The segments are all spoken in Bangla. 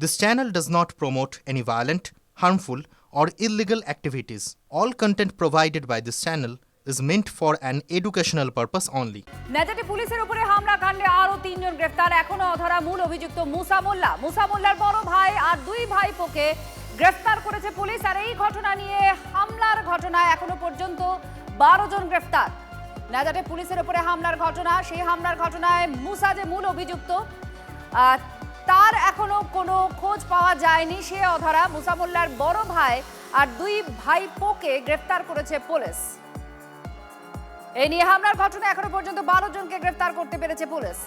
This channel does not promote any violent, harmful, or illegal activities. All content provided by this channel is meant for an educational purpose only. নেজাটি পুলিশের উপরে হামলা কাণ্ডে আরো 3 জন গ্রেফতার। এখনো অধরা মূল অভিযুক্ত মুসা মোল্লা। মুসা মোল্লার বড় ভাই আর 2 ভাইপোকে গ্রেফতার করেছে পুলিশ। আর এই ঘটনা নিয়ে হামলার ঘটনায় এখনো পর্যন্ত 12 জন গ্রেফতার। নেজাটি পুলিশের উপরে হামলার ঘটনা, সেই হামলার ঘটনায় মুসা যে মূল অভিযুক্ত তার এখনো কোনো খোঁজ পাওয়া যায়নি, সে অধরা। মুসা মোল্লার বড় ভাই আর 2 ভাইপোকে গ্রেফতার করেছে পুলিশ। এই নিয়ে হামলার ঘটনা এখনো পর্যন্ত 12 জনকে গ্রেফতার করতে পেরেছে পুলিশ।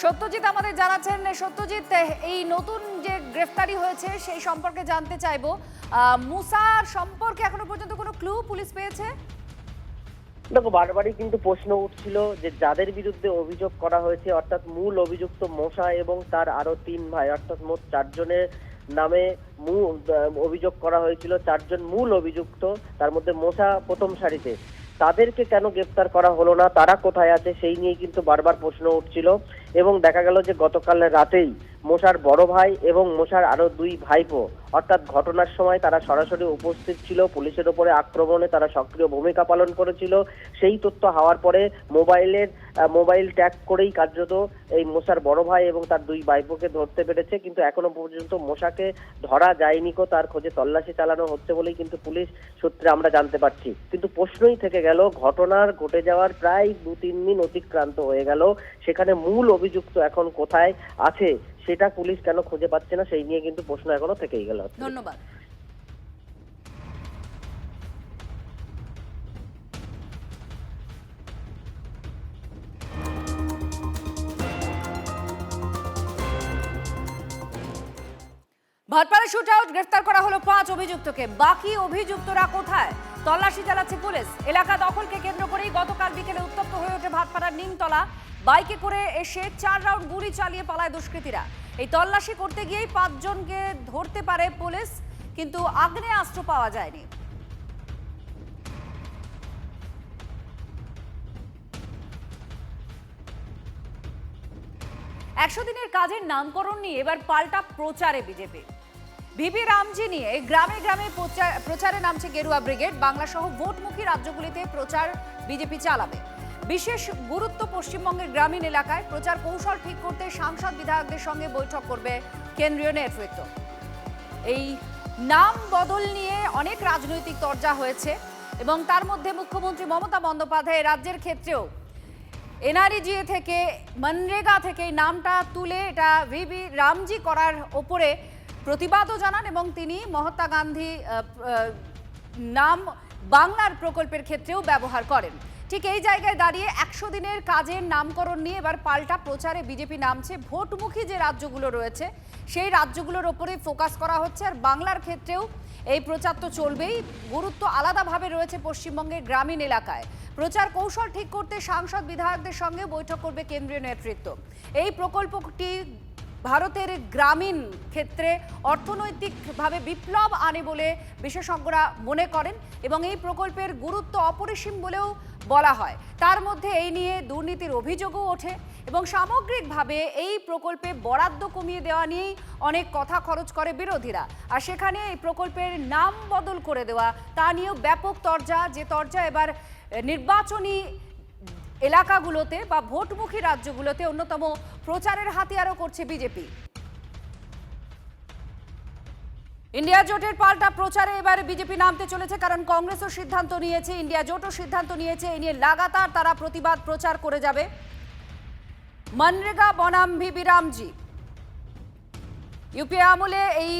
সত্যজিৎ আমাদের জানাচ্ছেন। সত্যজিৎ, এই নতুন যে গ্রেফতারি হয়েছে সেই সম্পর্কে জানতে চাইবো। মুসার সম্পর্কে এখনো পর্যন্ত কোনো ক্লু পুলিশ পেয়েছে? দেখো, বারবারই কিন্তু প্রশ্ন উঠছিল যে যাদের বিরুদ্ধে অভিযোগ করা হয়েছে, অর্থাৎ মূল অভিযুক্ত মোসা এবং তার আরো 3 ভাই, অর্থাৎ মোট 4 জনের নামে অভিযোগ করা হয়েছিল। 4 জন মূল অভিযুক্ত, তার মধ্যে মোসা প্রথম সারিতে। তাদেরকে কেন গ্রেফতার করা হলো না, তারা কোথায় আছে, সেই নিয়ে কিন্তু বারবার প্রশ্ন উঠছিল। এবং দেখা গেল যে গতকাল রাতেই মোসার বড় ভাই এবং মোসার আরো 2 ভাইপো, অর্থাৎ ঘটনার সময় তারা সরাসরি উপস্থিত ছিল, পুলিশের উপরে আক্রমণে তারা সক্রিয় ভূমিকা পালন করেছিল। সেই তথ্য হওয়ার পরে মোবাইল ট্যাগ করেই কার্যত এই মোসার বড় ভাই এবং তার 2 ভাইপোকে ধরতে পেরেছে। কিন্তু এখনো পর্যন্ত মোসাকে ধরা যায়নি, তার খোঁজে তল্লাশি চালানো হচ্ছে বলেই কিন্তু পুলিশ সূত্রে আমরা জানতে পারছি। কিন্তু প্রশ্নই থেকে গেল, ঘটনার ঘটে যাওয়ার প্রায় 2-3 দিন অতিক্রান্ত হয়ে গেল, সেখানে মূল অভিযুক্ত এখন কোথায় আছে সেটা পুলিশ কেন খুঁজে পাচ্ছে না, সেই নিয়ে কিন্তু প্রশ্ন এখনো থেকেই গেল। ধন্যবাদ। ভাটপাড়া শুট আউট, গ্রেফতার করা হলো 5 অভিযুক্তকে। বাকি অভিযুক্তরা কোথায়? তল্লাশি চালাচ্ছে পুলিশ। এলাকা দখলকে কেন্দ্র করেই গতকাল বিকেলে উত্তপ্ত হয়ে ওঠে ভাটপাড়ার নিমতলা। বাইকে করে এসে 4 রাউন্ড গুলি চালিয়ে পালায় দুষ্কৃতীরা। এই তল্লাশি করতে গিয়েই 5 জনকে ধরতে পারে পুলিশ, কিন্তু আগ্নেয়াস্ত্র পাওয়া যায়নি। একশো দিনের কাজের নামকরণ নিয়ে এবার পাল্টা প্রচারে বিজেপি। ভিভি রামজি নিয়ে গ্রামে গ্রামে প্রচারে নামছে গেরুয়া ব্রিগেড। বাংলা সহ ভোটমুখী রাজ্যগুলিতে প্রচার বিজেপি চালাবে। বিশেষ গুরুত্ব পশ্চিমবঙ্গের গ্রামীণ এলাকায়। প্রচার কৌশল ঠিক করতে সাংসদ বিধায়কদের সঙ্গে বৈঠক করবে কেন্দ্রীয় নেতৃত্ব। এই নাম বদল নিয়ে অনেক রাজনৈতিক তরজা হয়েছে এবং তার মধ্যে মুখ্যমন্ত্রী মমতা বন্দ্যোপাধ্যায় রাজ্যের ক্ষেত্রেও এনআরইজিএ থেকে, মনরেগা থেকে নামটা তুলে এটা ভিভি রামজি করার ওপরে প্রতিবাদও জানান এবং তিনি মহাত্মা গান্ধী নাম বাংলার প্রকল্পের ক্ষেত্রেও ব্যবহার করেন। ঠিক এই জায়গায় দাঁড়িয়ে 100 দিনের কাজের নামকরণ নিয়ে এবার পাল্টা প্রচারে বিজেপি নামছে। ভোটমুখী যে রাজ্যগুলো রয়েছে সেই রাজ্যগুলোর ওপরে ফোকাস করা হচ্ছে। আর বাংলার ক্ষেত্রেও এই প্রচার তো চলবেই, গুরুত্ব আলাদাভাবে রয়েছে পশ্চিমবঙ্গের গ্রামীণ এলাকায়। প্রচার কৌশল ঠিক করতে সাংসদ বিধায়কদের সঙ্গে বৈঠক করবে কেন্দ্রীয় নেতৃত্ব। এই প্রকল্পটি ভারতের গ্রামীণ ক্ষেত্রে অর্থনৈতিকভাবে বিপ্লব আনে বলে বিশেষজ্ঞরা মনে করেন এবং এই প্রকল্পের গুরুত্ব অপরিসীম বলেও বলা হয়। তার মধ্যে এই নিয়ে দুর্নীতির অভিযোগও ওঠে এবং সামগ্রিকভাবে এই প্রকল্পে বরাদ্দ কমিয়ে দেওয়া নিয়েই অনেক কথা খরচ করে বিরোধীরা। আর সেখানে এই প্রকল্পের নাম বদল করে দেওয়া, তা নিয়েও ব্যাপক তরজা, যে তরজা এবার নির্বাচনী এলাকাগুলোতে বা ভোটমুখী রাজ্যগুলোতে অন্যতম প্রচারের হাতিয়ারও করছে বিজেপি। ইন্ডিয়া জোটের পাল্টা প্রচারে এবার বিজেপি নামতে চলেছে, কারণ কংগ্রেসও সিদ্ধান্ত নিয়েছে, ইন্ডিয়া জোটও সিদ্ধান্ত নিয়েছে। এই নিয়ে লাগাতার তারা প্রতিবাদ প্রচার করে যাবে। মনরেগা বনাম ভিভি রামজি। ইউপিএ আমলে এই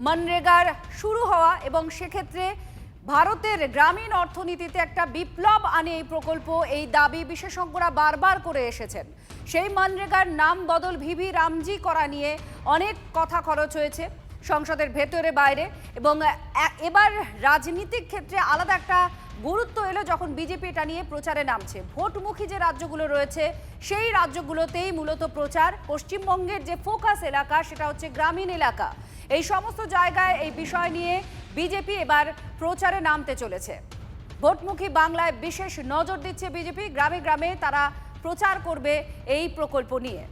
মনরেগার শুরু হওয়া এবং সেক্ষেত্রে ভারতের গ্রামীণ অর্থনীতিতে একটা বিপ্লব আনে এই প্রকল্প, এই দাবি বিশেষজ্ঞরা বারবার করে এসেছেন। সেই মনরেগার নাম বদল ভিভি রামজি করা নিয়ে অনেক কথা খরচ হয়েছে সংসদের ভেতরে বাইরে এবং এবার রাজনীতিক ক্ষেত্রে আলাদা একটা গুরুত্ব এলো যখন বিজেপি এটা নিয়ে প্রচারে নামছে। ভোটমুখী যে রাজ্যগুলো রয়েছে সেই রাজ্যগুলোতেই মূলত প্রচার। পশ্চিমবঙ্গের যে ফোকাস এলাকা সেটা হচ্ছে গ্রামীণ এলাকা। এই সমস্ত জায়গায় এই বিষয় নিয়ে বিজেপি এবার প্রচারে নামতে চলেছে। ভোটমুখী বাংলায় বিশেষ নজর দিচ্ছে বিজেপি। গ্রামে গ্রামে তারা প্রচার করবে এই প্রকল্প নিয়ে।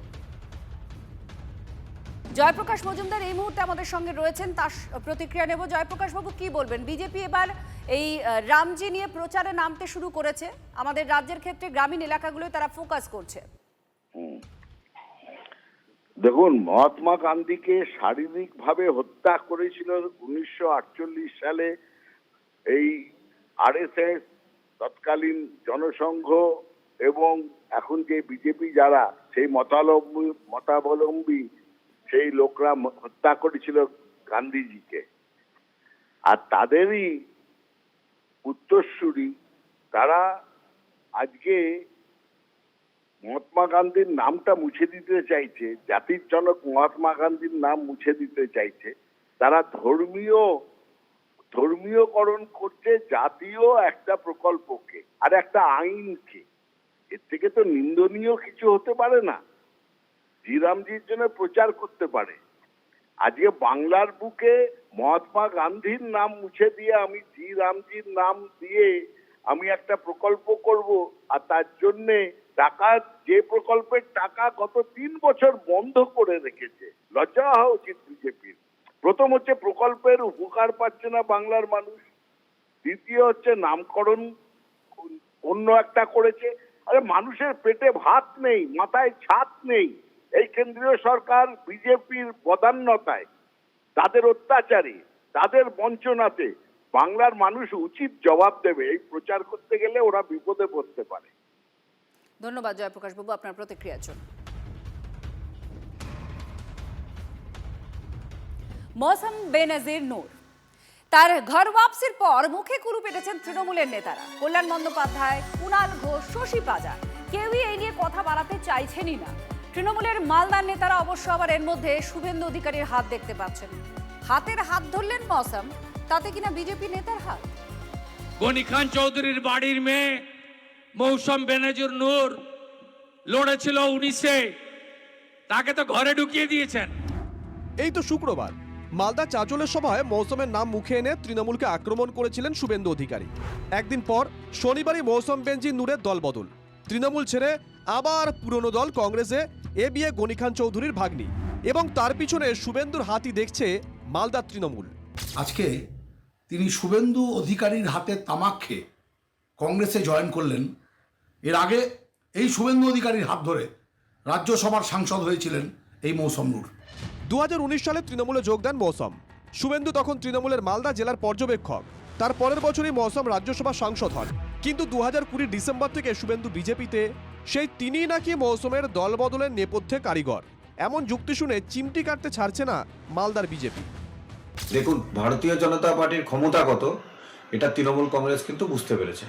জয়প্রকাশ মজুমদার এই মুহূর্তে আমাদের সঙ্গে রয়েছেন, তার প্রতিক্রিয়া নেব। জয়প্রকাশ বাবু, কি বলবেন? বিজেপি এবার এই রামজি নিয়ে প্রচারে নামতে শুরু করেছে। আমাদের রাজ্যের ক্ষেত্রে গ্রামীণ এলাকাগুলোয় তারা ফোকাস করছে। দেখুন, মহাত্মা গান্ধীকে শারীরিকভাবে হত্যা করেছিল 1948 সালে এই আরএসএস, তৎকালীন জনসংঘ এবং এখন যে বিজেপি যারা সেই মতাবলম্বী সেই লোকরা হত্যা করেছিল গান্ধীজিকে। আর তাদেরই উত্তরসূরি তারা আজকে মহাত্মা গান্ধীর নামটা মুছে দিতে চাইছে, জাতির জনক মহাত্মা গান্ধীর নাম মুছে দিতে চাইছে। তারা ধর্মীয়করণ করছে জাতীয় একটা প্রকল্পকে আর একটা আইনকে। এর থেকে তো নিন্দনীয় কিছু হতে পারে না। শ্রীরামজির জন্য প্রচার করতে পারে। আজকে বাংলার বুকে মহাত্মা গান্ধীর নাম মুছে দিয়ে আমি শ্রীরামজির নাম দিয়ে আমি একটা প্রকল্প করব, আর তার জন্যে টাকা, যে প্রকল্পের টাকা গত 3 বছর বন্ধ করে রেখেছে। লজ্জা হওয়া উচিত বিজেপির। প্রথম হচ্ছে প্রকল্পের উপকার পাচ্ছে না বাংলার মানুষ, দ্বিতীয় হচ্ছে নামকরণ অন্য একটা করেছে। আরে মানুষের পেটে ভাত নেই, মাথায় ছাদ নেই। এই কেন্দ্রীয় সরকার বিজেপির বদান্যতায়, তাদের অত্যাচারে, তাদের বঞ্চনাতে বাংলার মানুষ উচিত জবাব দেবে। এই প্রচার করতে গেলে ওরা বিপদে পড়তে পারে। ধন্যবাদ জয়প্রকাশ বাবু আপনার প্রতিক্রিয়ার জন্য। মৌসম বেনজির নূর তার ঘর ওয়াপসির পর মুখে কুলু পেটেছেন তৃণমূলের নেতারা। কল্যাণ বন্দ্যোপাধ্যায়, কুণাল ঘোষ, শশী পাজা কেউই এই নিয়ে কথা বাড়াতে চাইছেনই না। তৃণমূলের মালদার নেতারা অবশ্য আবার এর মধ্যে শুভেন্দু অধিকারীর হাত দেখতে পাচ্ছেন। হাতের হাত ধরলেন মৌসম, তাতে কিনা বিজেপি নেতার হাত। গনি খান চৌধুরীর বাড়ির মেয়ে মৌসম বেনজির নূর লড়েছিল 19-এ, তাকে তো ঘরে ঢুকিয়ে দিয়েছেন। এই তো শুক্রবার মালদা চাঁচলের সভায় মৌসুমের নাম মুখে এনে তৃণমূলকে আক্রমণ করেছিলেন শুভেন্দু অধিকারী। একদিন পর শনিবারই মৌসম বেনজির নূরের দলবদল। তৃণমূল ছেড়ে আবার পুরনো দল কংগ্রেসে বিয়ে গনি খান চৌধুরীর ভাগ্নি, এবং তার পিছনে শুভেন্দুর হাতই দেখছে মালদার তৃণমূল। আজকে তিনি শুভেন্দু অধিকারীর হাতে তামাক খেয়ে কংগ্রেসে জয়েন করলেন। এর আগে এই শুভেন্দু অধিকারীর হাত ধরে রাজ্যসভার সাংসদ হয়েছিলেন এই মৌসম নূর। 2019 সালে তৃণমূলে যোগ দেন মৌসম। শুভেন্দু তখন তৃণমূলের মালদা জেলার পর্যবেক্ষক। তার পরের বছরই মৌসম রাজ্যসভা সাংসদ হন। কিন্তু 2020 ডিসেম্বর থেকে শুভেন্দু বিজেপিতে, সেই তিনিই নাকি মৌসুমের দলবদলের নেপথ্যে কারিগর। এমন যুক্তি শুনে চিমটি কাটতে ছাড়ছে না মালদার বিজেপি। দেখুন, ভারতীয় জনতা পার্টির ক্ষমতা কত এটা তৃণমূল কংগ্রেস কিন্তু বুঝতে পেরেছে।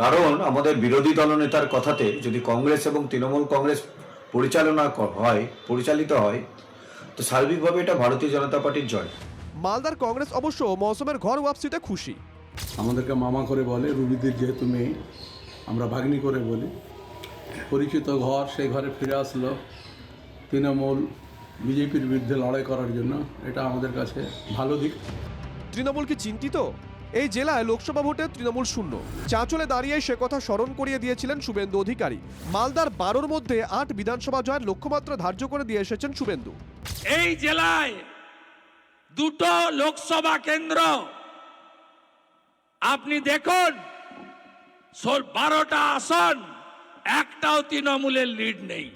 কারণ আমাদের বিরোধী দলনেতার কথাতে যদি কংগ্রেস এবং তৃণমূল কংগ্রেস পরিচালিত হয় তো সার্বিকভাবে এটা ভারতীয় জনতা পার্টির জয়। মালদার কংগ্রেস অবশ্য মৌসুমের ঘর ওয়াপসিতে খুশি। আমাদেরকে মামা করে বলে, রুবিদির যেহেতু মেয়ে, আমরা ভাগ্নি করে বলি। পরিচিত ঘর, সেই ঘরে ফিরে আসলো তৃণমূল বিজেপির বিরুদ্ধে লড়াই করার জন্য। এটা আমাদের কাছে ভালো দিক। তৃণমূল কি চিন্তিত? এই জেলায় লোকসভা ভোটে তৃণমূল শূন্য। চাঁচলে দাঁড়িয়ে সে কথা স্মরণ করিয়ে দিয়েছিলেন শুভেন্দু অধিকারী। মালদার 12-র মধ্যে 8 বিধানসভা জয়ের লক্ষ্যমাত্রা ধার্য করে দিয়ে এসেছেন শুভেন্দু। এই জেলায় 2টো লোকসভা কেন্দ্র আপনি দেখুন, 12টা আসন, একটাও তৃণমূলের লিড নেই।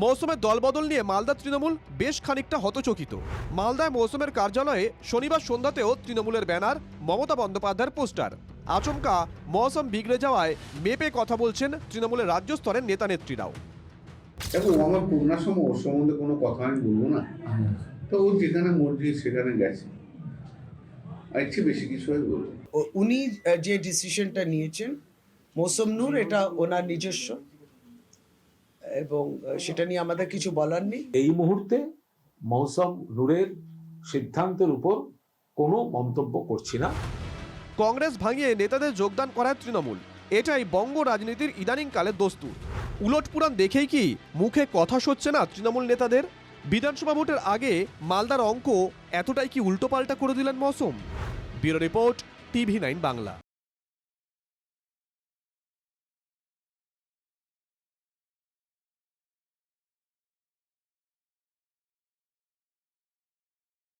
মৌসুমের দলবদল নিয়ে মালদা তৃণমূল বেশ খানিকটা হতচকিত। মালদায় মৌসুমের কার্যালয়ে শনিবার সন্ধ্যাতেও তৃণমূলের ব্যানার, মমতা বন্দ্যোপাধ্যায়ের পোস্টার। আচমকা মৌসুম বিগড়ে যাওয়ায় মেপে কথা বলছেন তৃণমূলের রাজ্য স্তরের নেতা নেত্রীরাও। দেখো, আমার পূর্ণাসম ওর সম্বন্ধে কোনো কথা আমি বলবো না। তো ও যেখানে মর্জি সেখানে গেছে, আচ্ছা বেশি কিছু আমি বলবো। উনি যে ডিসিশনটা নিয়েছেন মৌসম নূর, এটা ওনার নিজস্ব, এবং সেটা নিয়ে আমাদের কিছু বলার নেই। এই মুহূর্তে মৌসম নূরের সিদ্ধান্তের উপর কোনো মন্তব্য করছি না। কংগ্রেস ভাঙিয়ে নেতাদের যোগদান করায় তৃণমূল, এটাই বঙ্গ রাজনীতির ইদানিংকালের দস্তুর। উলটপুরাণ দেখেই কি মুখে কথা সচ্ছে না তৃণমূল নেতাদের? বিধানসভা ভোটের আগে মালদার অঙ্ক এতটাই কি উল্টোপাল্টা করে দিলেন মৌসুম? Bureau report, TV9 Bangla.